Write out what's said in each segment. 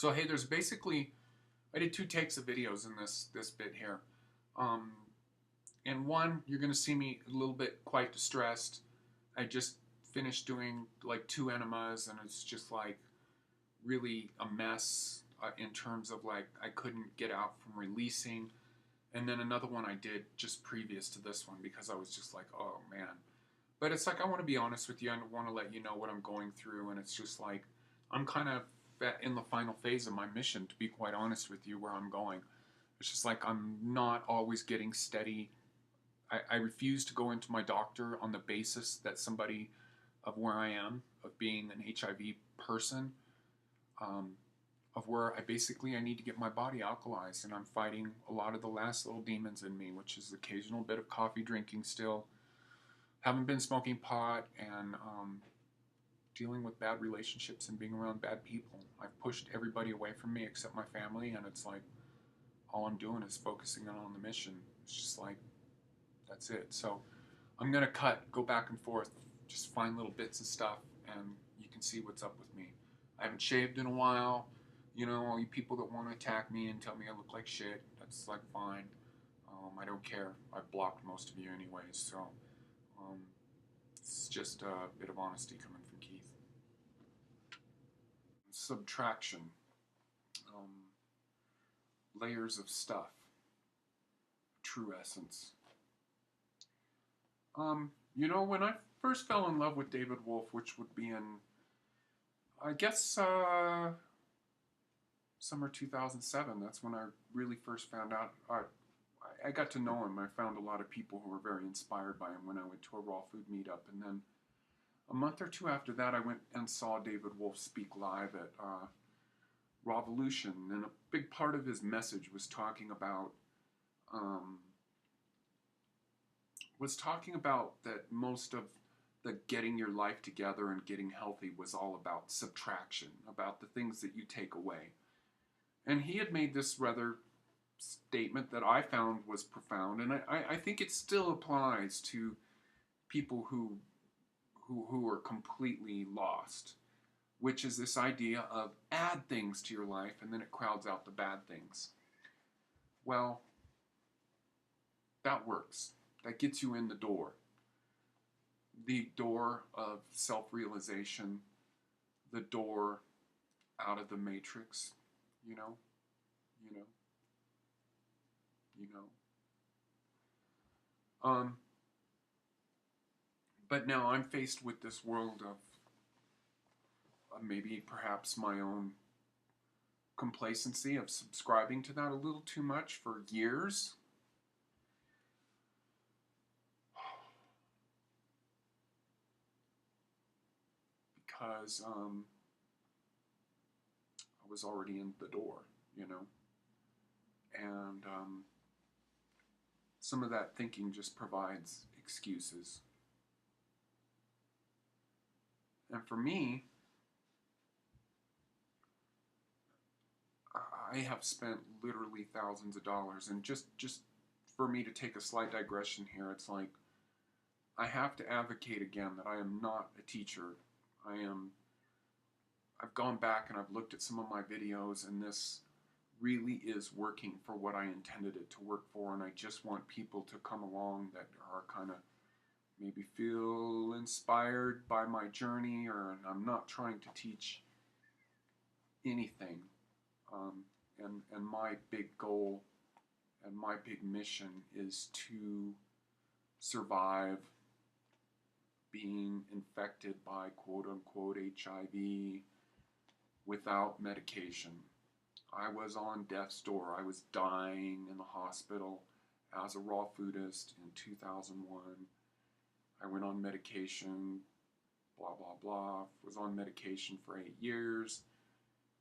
So hey, there's basically I did two takes of videos in this bit here. Um, and one, you're gonna see me a little bit quite distressed. I just finished doing like two enemas, and it's just like really a mess in terms of like I couldn't get out from releasing. And then another one I did just previous to this one because I was just like, oh man. But it's like I want to be honest with you. I want to let you know what I'm going through, and it's just like I'm kind of in the final phase of my mission. To be quite honest with you, where I'm going, it's just like I'm not always getting steady. I refuse to go into my doctor on the basis that somebody of where I am, of being an HIV person, um, of where I need to get my body alkalized, and I'm fighting a lot of the last little demons in me, which is the occasional bit of coffee drinking still. Haven't been smoking pot and dealing with bad relationships and being around bad people. I've pushed everybody away from me except my family, and it's like all I'm doing is focusing on the mission. It's just like that's it. So I'm gonna go back and forth, just find little bits of stuff, and you can see what's up with me. I haven't shaved in a while. You know, all you people that want to attack me and tell me I look like shit, that's like fine. I don't care. I've blocked most of you anyways, so um, it's just a bit of honesty coming from Keith. Subtraction. Um, Layers of stuff. True essence. When I first fell in love with David Wolf, which would be in, I guess, summer 2007, that's when I really first found out. I got to know him. I found a lot of people who were very inspired by him when I went to a raw food meetup. And then a month or two after that, I went and saw David Wolf speak live at Rawvolution. And a big part of his message um, was talking about that most of the getting your life together and getting healthy was all about subtraction, about the things that you take away. And he had made this rather statement that I found was profound, and I think it still applies to people who are completely lost, which is this idea of add things to your life and then it crowds out the bad things. Well, that works. That gets you in the door. The door of self-realization, the door out of the matrix, you know, you know, you know. But now I'm faced with this world of maybe perhaps my own complacency of subscribing to that a little too much for years. Because I was already in the door, you know. And some of that thinking just provides excuses. And for me, I have spent literally thousands of dollars. And just for me to take a slight digression here, it's like I have to advocate again that I am not a teacher. I've gone back and I've looked at some of my videos, and this really is working for what I intended it to work for, and I just want people to come along that are kind of maybe feel inspired by my journey, or I'm not trying to teach anything. And my big goal and my big mission is to survive being infected by quote-unquote HIV without medication. I was on death's door. I was dying in the hospital as a raw foodist in 2001. I went on medication, blah, blah, blah. Was on medication for 8 years,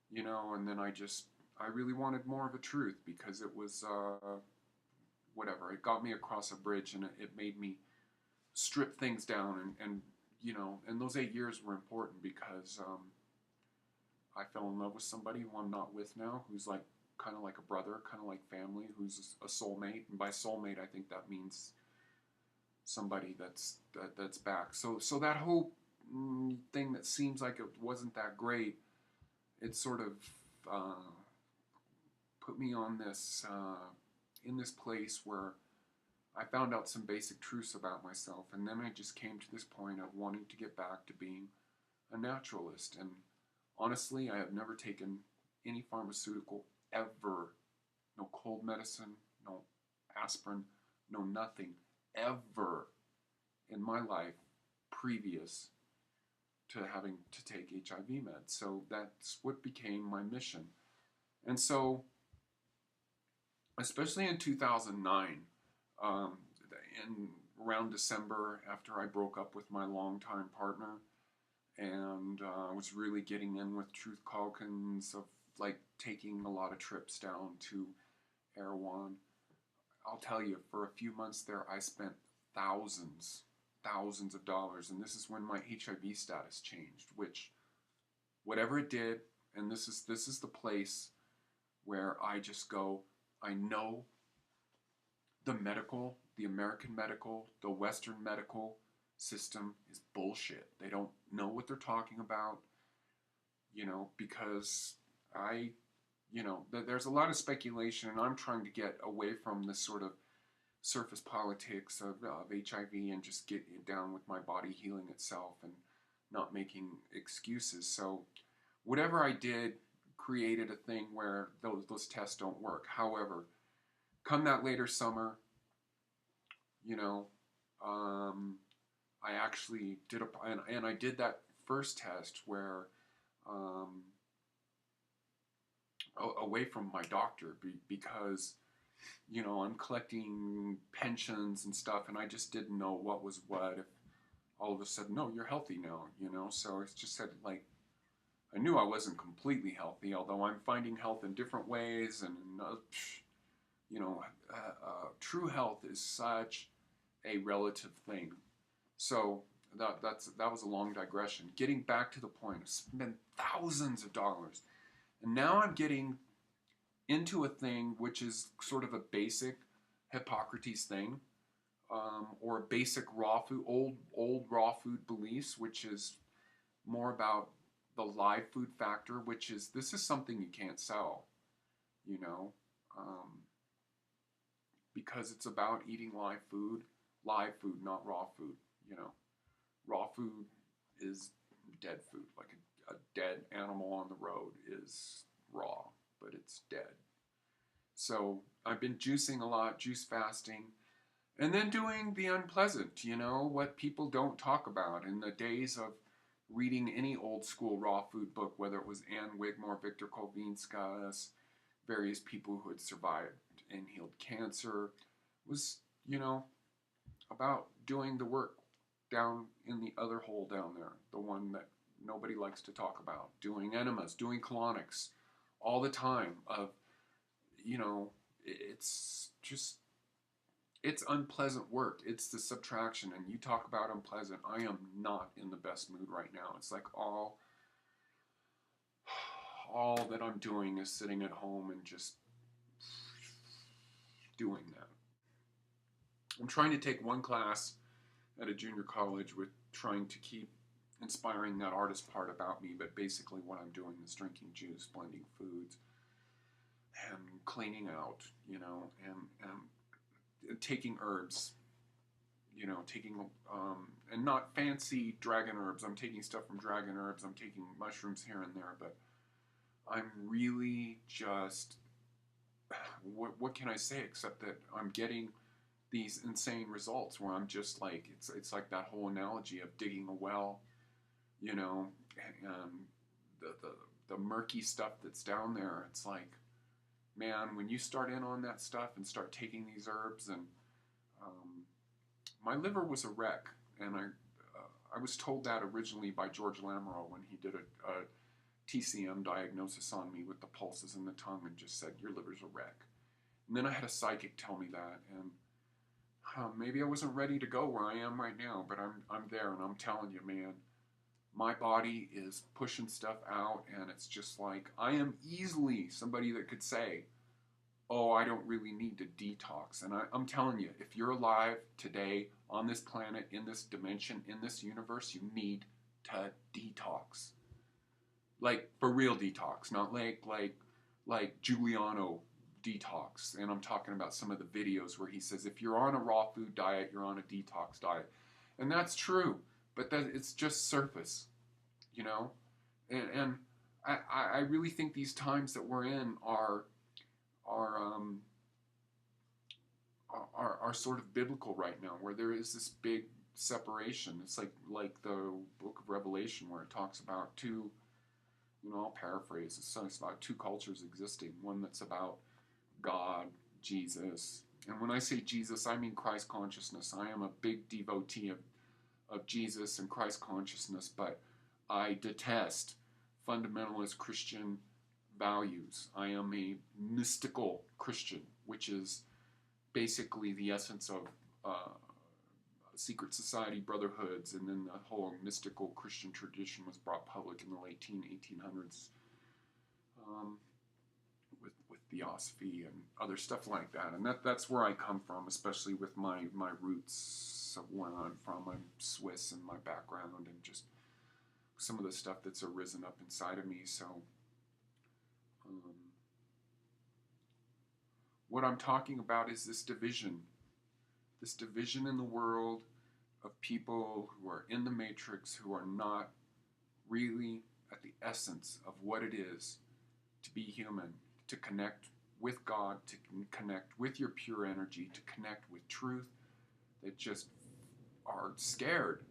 you know, and then I really wanted more of a truth because it was, whatever. It got me across a bridge, and it made me strip things down, and you know, and those 8 years were important because I fell in love with somebody who I'm not with now, who's like kind of like a brother, kind of like family, who's a soulmate. And by soulmate, I think that means somebody that's back. So that whole thing that seems like it wasn't that great, it sort of put me on this in this place where I found out some basic truths about myself, and then I just came to this point of wanting to get back to being a naturalist. And honestly, I have never taken any pharmaceutical ever. No cold medicine, no aspirin, no nothing ever in my life previous to having to take HIV meds. So that's what became my mission. And so, especially in 2009, in around December, after I broke up with my longtime partner, and I was really getting in with Truth Calkins of like taking a lot of trips down to Erewhon. I'll tell you, for a few months there, I spent thousands of dollars, and this is when my HIV status changed, which, whatever it did, and this is the place where I just go, I know the American medical, the Western medical system is bullshit. They don't know what they're talking about, because there's a lot of speculation, and I'm trying to get away from this sort of surface politics of HIV and just get down with my body healing itself and not making excuses. So whatever I did created a thing where those tests don't work. However, come that later summer, I actually did and I did that first test where away from my doctor because I'm collecting pensions and stuff, and I just didn't know what was what. If all of a sudden, no, you're healthy now, so it's just said, like, I knew I wasn't completely healthy, although I'm finding health in different ways, and true health is such a relative thing. So that was a long digression. Getting back to the point, I spent thousands of dollars, and now I'm getting into a thing which is sort of a basic Hippocrates thing, or a basic raw food, old raw food beliefs, which is more about the live food factor, which is, this is something you can't sell, because it's about eating live food, not raw food. Raw food is dead food, like a dead animal on the road is raw, but it's dead. So I've been juicing a lot, juice fasting, and then doing the unpleasant, what people don't talk about. In the days of reading any old school raw food book, whether it was Anne Wigmore, Victor Kovinskas, various people who had survived and healed cancer, was, about doing the work down in the other hole down there, the one that nobody likes to talk about, doing enemas, doing colonics all the time of, it's unpleasant work. It's the subtraction, and you talk about unpleasant. I am not in the best mood right now. It's like all that I'm doing is sitting at home and just doing that. I'm trying to take one class at a junior college with trying to keep inspiring that artist part about me, but basically what I'm doing is drinking juice, blending foods, and cleaning out, and taking herbs, and not fancy dragon herbs. I'm taking stuff from dragon herbs. I'm taking mushrooms here and there, but I'm really just, what can I say except that I'm getting these insane results where I'm just like, it's like that whole analogy of digging a well, and the murky stuff that's down there. It's like, man, when you start in on that stuff and start taking these herbs, and my liver was a wreck, and I was told that originally by George Lamoureux when he did a TCM diagnosis on me with the pulses in the tongue and just said, your liver's a wreck. And then I had a psychic tell me that, and maybe I wasn't ready to go where I am right now, but I'm there, and I'm telling you, man, my body is pushing stuff out, and it's just like, I am easily somebody that could say, oh, I don't really need to detox. And I'm telling you, if you're alive today on this planet, in this dimension, in this universe, you need to detox. like for real detox, not like Giuliano detox. And I'm talking about some of the videos where he says if you're on a raw food diet, you're on a detox diet, and that's true. But that it's just surface, you know. And I really think these times that we're in are um, are sort of biblical right now, where there is this big separation. It's like the book of Revelation where it talks about two, you know, I'll paraphrase. It talks about two cultures existing. One that's about God, Jesus, and when I say Jesus, I mean Christ consciousness. I am a big devotee of Jesus and Christ consciousness, but I detest fundamentalist Christian values. I am a mystical Christian, which is basically the essence of secret society brotherhoods, and then the whole mystical Christian tradition was brought public in the late 1800s with theosophy and other stuff like that. And that's where I come from, especially with my roots of where I'm from. I'm Swiss in my background, and just some of the stuff that's arisen up inside of me. So what I'm talking about is this division in the world of people who are in the matrix, who are not really at the essence of what it is to be human, to connect with God, to connect with your pure energy, to connect with truth, that just are scared,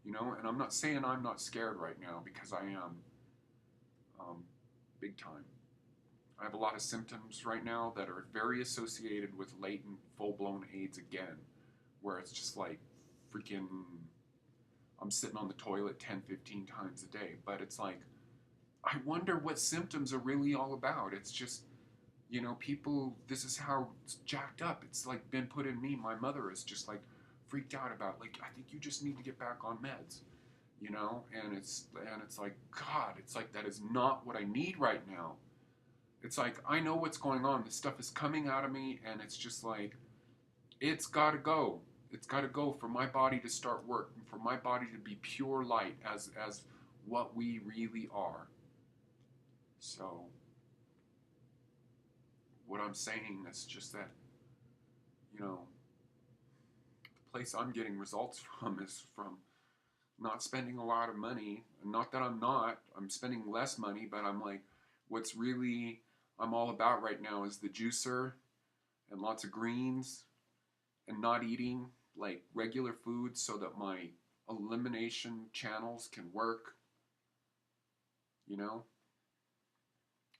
you know. And I'm not saying I'm not scared right now, because I am, big time. I have a lot of symptoms right now that are very associated with latent, full-blown AIDS again, where it's just like freaking, I'm sitting on the toilet 10, 15 times a day. But it's like, I wonder what symptoms are really all about. It's just, you know, people, this is how it's jacked up. It's like been put in me. My mother is just like freaked out about, like, I think you just need to get back on meds, you know? And it's like, God, it's like, that is not what I need right now. It's like, I know what's going on. This stuff is coming out of me, and it's just like, it's got to go. It's got to go for my body to start work, and for my body to be pure light as what we really are. So what I'm saying is just that, you know, the place I'm getting results from is from not spending a lot of money. Not that I'm spending less money, but I'm like, what's really I'm all about right now is the juicer and lots of greens, and not eating like regular food, so that my elimination channels can work, you know.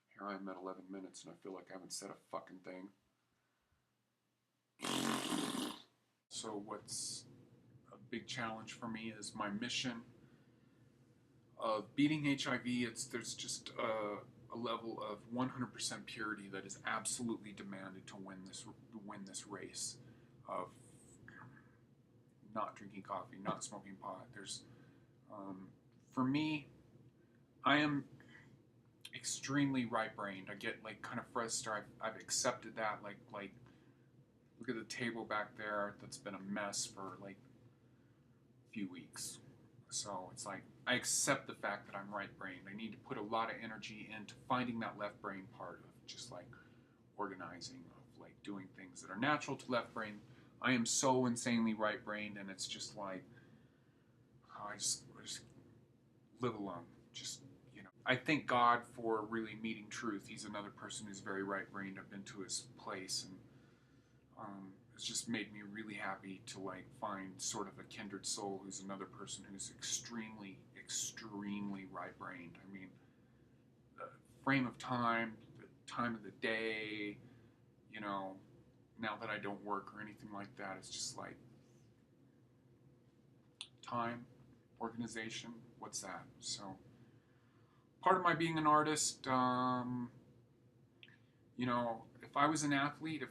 Here I am at 11 minutes, and I feel like I haven't said a fucking thing. So what's a big challenge for me is my mission of beating HIV. There's just a level of 100% purity that is absolutely demanded to win this race of not drinking coffee, not smoking pot. There's, for me, I am extremely right-brained. I get like kind of frustrated. I've accepted that. Like look at the table back there. That's been a mess for like a few weeks. So it's like, I accept the fact that I'm right-brained. I need to put a lot of energy into finding that left brain part of just like organizing, of like doing things that are natural to left brain. I am so insanely right-brained, and it's just like, I just live alone. Just, you know. I thank God for really meeting truth. He's another person who's very right-brained. I've been to his place, and it's just made me really happy to like find sort of a kindred soul who's another person who's extremely, extremely right-brained. I mean, the frame of time, the time of the day, you know, now that I don't work or anything like that, it's just like, time, organization, what's that? So part of my being an artist, you know, if I was an athlete,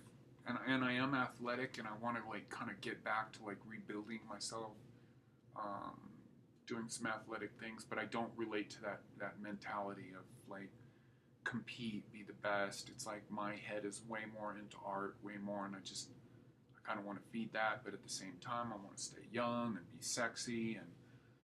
and I am athletic, and I want to like kind of get back to like rebuilding myself, doing some athletic things, but I don't relate to that mentality of like compete, be the best. It's like my head is way more into art, way more, and I kind of want to feed that, but at the same time I want to stay young and be sexy, and